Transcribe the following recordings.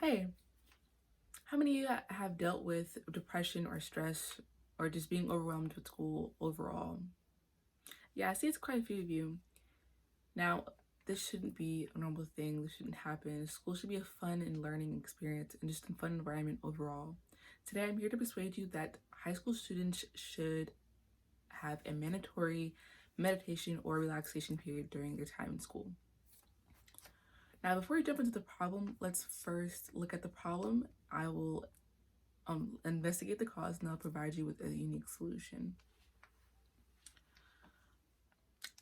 Hey, how many of you have dealt with depression or stress or just being overwhelmed with school overall? Yeah, I see it's quite a few of you. Now, this shouldn't be a normal thing. This shouldn't happen. School should be a fun and learning experience and just a fun environment overall. Today, I'm here to persuade you that high school students should have a mandatory meditation or relaxation period during their time in school. Now, before we jump into the problem, let's first look at the problem. I will investigate the cause and I'll provide you with a unique solution.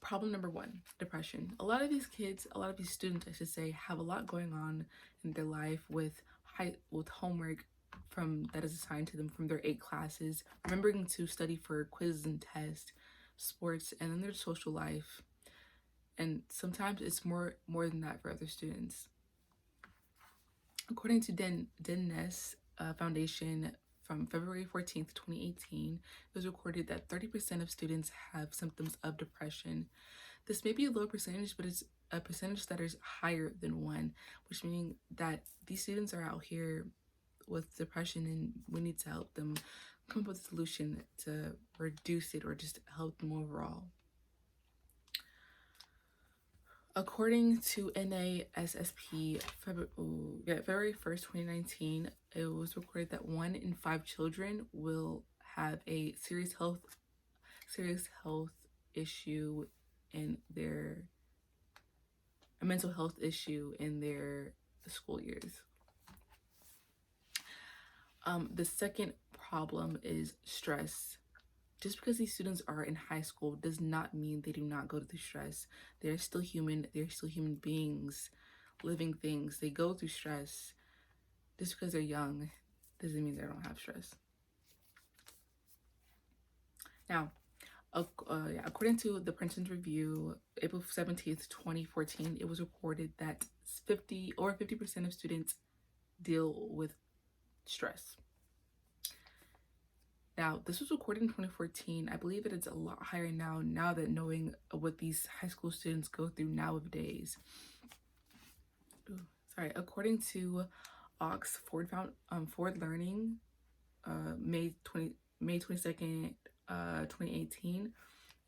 Problem number one, depression. A lot of these kids, a lot of these students, I should say, have a lot going on in their life with homework from that is assigned to them from their 8 classes, remembering to study for quizzes and tests, sports, and then their social life. And sometimes it's more than that for other students. According to Ness Foundation, from February 14th, 2018, it was recorded that 30% of students have symptoms of depression. This may be a low percentage, but it's a percentage that is higher than 1, which means that these students are out here with depression and we need to help them come up with a solution to reduce it or just help them overall. According to NASSP, February 1st, 2019, it was reported that 1 in 5 children will have a serious health issue in a mental health issue in their school years. The second problem is stress. Just because these students are in high school does not mean they do not go through stress. They're still human. They're still human beings, living things. They go through stress. Just because they're young doesn't mean they don't have stress. Now, according to the Princeton Review, April 17th, 2014, it was reported that 50% of students deal with stress. Now, this was recorded in 2014. I believe it is a lot higher now that knowing what these high school students go through nowadays. According to Oxford Ford Learning, May 22nd, 2018,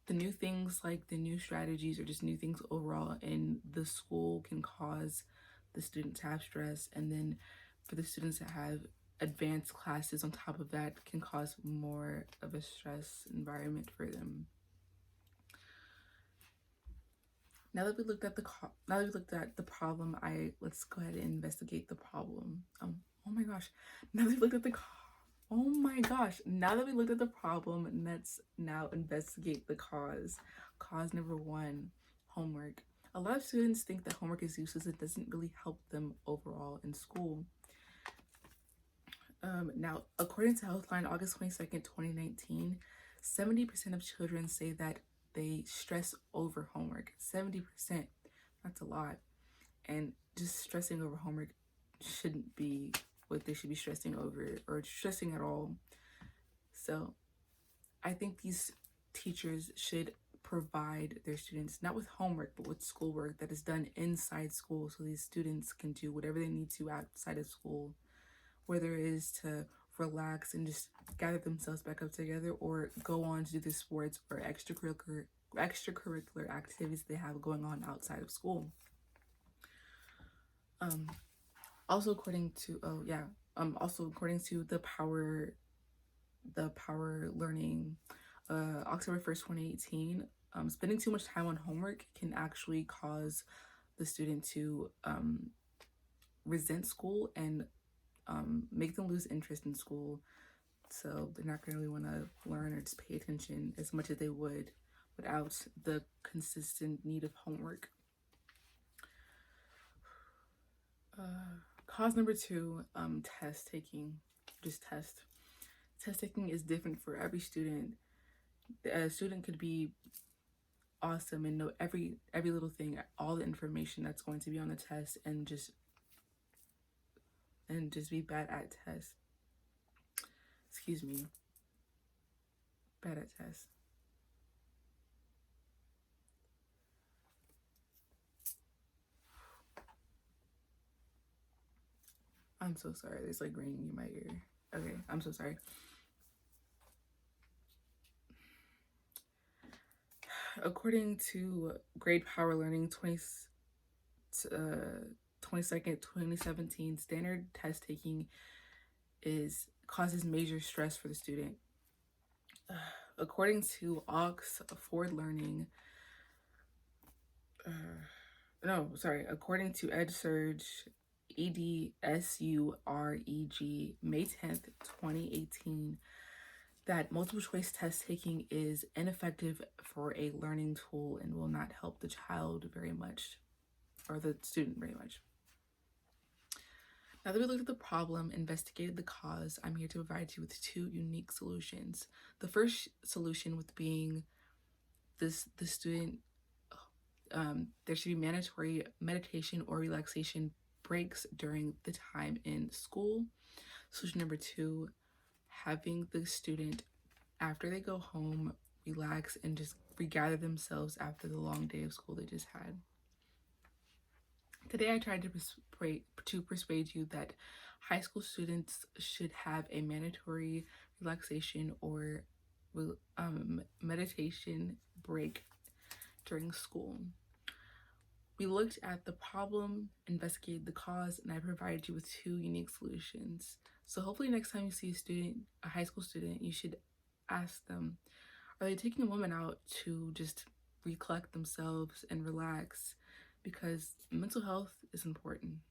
the new things like the new strategies or just new things overall in the school can cause the students to have stress, and then for the students that have advanced classes on top of that can cause more of a stress environment for them. Now that we looked at the problem, let's go ahead and investigate the problem. Oh my gosh! Now that we looked at the now that we looked at the problem, let's now investigate the cause. Cause number one, homework. A lot of students think that homework is useless. It doesn't really help them overall in school. Now, according to Healthline, August 22nd, 2019, 70% of children say that they stress over homework. 70%. That's a lot. And just stressing over homework shouldn't be what they should be stressing over or stressing at all. So I think these teachers should provide their students not with homework but with schoolwork that is done inside school, so these students can do whatever they need to outside of school, whether it is to relax and just gather themselves back up together or go on to do the sports or extracurricular activities they have going on outside of school. Also according to the Power Learning, October 1st, 2018, spending too much time on homework can actually cause the student to resent school and make them lose interest in school. So they're not going to really want to learn or just pay attention as much as they would without the consistent need of homework. Cause number two, test taking. Test taking is different for every student. A student could be awesome and know every little thing, all the information that's going to be on the test, and just be bad at tests. Excuse me. Bad at tests. I'm so sorry. There's like ringing in my ear. Okay, I'm so sorry. According to Grade Power Learning 22nd, 2017, standard test taking causes major stress for the student. According to Oxford Learning, according to EdSurge, EDSUREG, May 10th, 2018, that multiple choice test taking is ineffective for a learning tool and will not help the child very much, or the student very much. Now that we looked at the problem, investigated the cause, I'm here to provide you with two unique solutions. The first solution with being the student, there should be mandatory meditation or relaxation breaks during the time in school. Solution number two, having the student, after they go home, relax and just regather themselves after the long day of school they just had. Today I tried to persuade you that high school students should have a mandatory relaxation or meditation break during school. We looked at the problem, investigated the cause, and I provided you with two unique solutions. So hopefully next time you see a high school student, you should ask them, are they taking a moment out to just recollect themselves and relax? Because mental health is important.